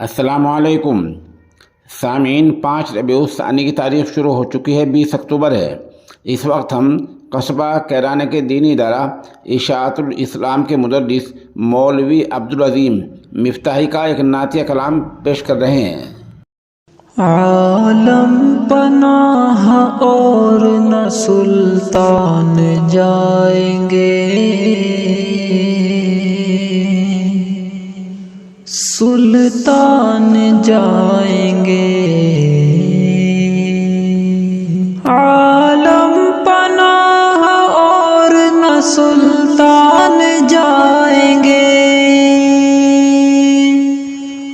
السلام علیکم سامعین، 5 ربیع الثانی کی تاریخ شروع ہو چکی ہے، 20 اکتوبر ہے۔ اس وقت ہم قصبہ کیرانہ کے دینی ادارہ اشاعت الاسلام کے مدرس مولوی عبدالعظیم مفتاحی کا ایک نعتیہ کلام پیش کر رہے ہیں۔ عالم پناہ اور نہ سلطان جائیں گے، سلطان جائیں گے۔ عالم پناہ اور نہ سلطان جائیں گے،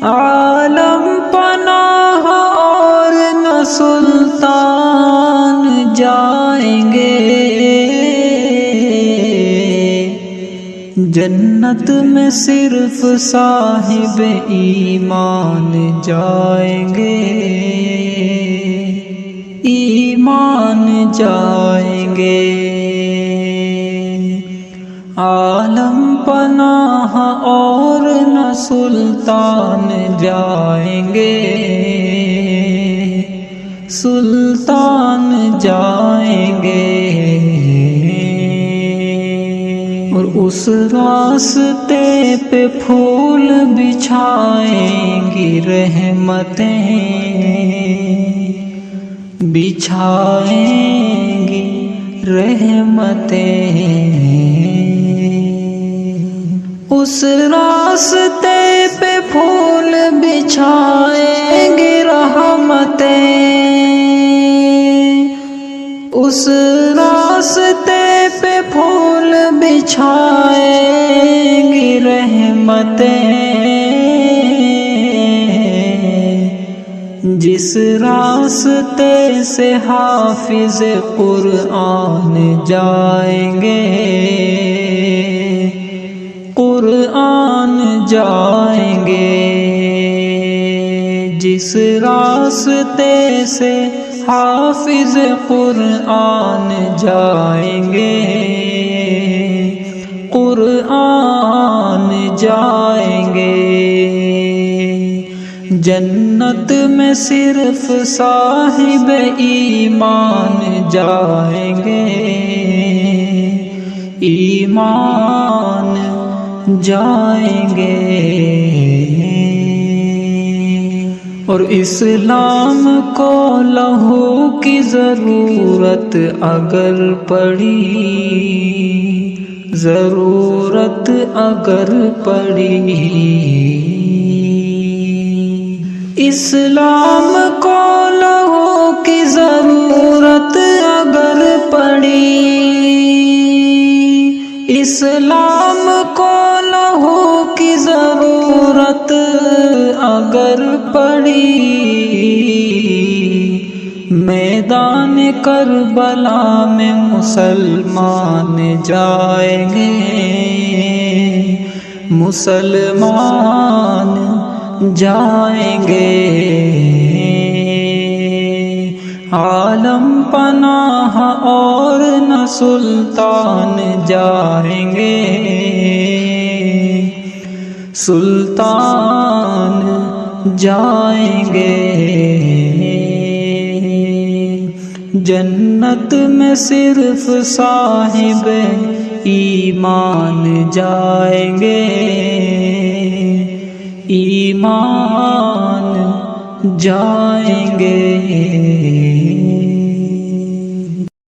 عالم پناہ اور نہ سلطان جائیں گے۔ جنت میں صرف صاحب ایمان جائیں گے، ایمان جائیں گے۔ عالم پناہ اور نہ سلطان جائیں گے، سلطان جائیں گے۔ اور اس راستے پہ پھول بچھائیں گی رحمتیں، بچھائیں گی رحمتیں۔ اس راستے پہ پھول بچھائیں گے رحمتیں، اس راستے پہ پھول بچھائیں گی رحمتیں۔ جس راستے سے حافظ قرآن جائیں گے، قرآن جائیں گے۔ جس راستے سے حافظ قرآن جائیں گے، قرآن جائیں گے۔ جنت میں صرف صاحب ایمان جائیں گے، ایمان جائیں گے۔ اور اسلام کو لہو کی ضرورت اگر پڑی، ضرورت اگر پڑی، اسلام کو لہو کی ضرورت اگر پڑی، اسلام کو لہو کی ضرورت اگر پڑی، میدان کربلا میں مسلمان جائیں گے، مسلمان جائیں گے۔ عالم پناہ اور نہ سلطان جائیں گے، سلطان جائیں گے۔ جنت میں صرف صاحب ایمان جائیں گے، ایمان جائیں گے۔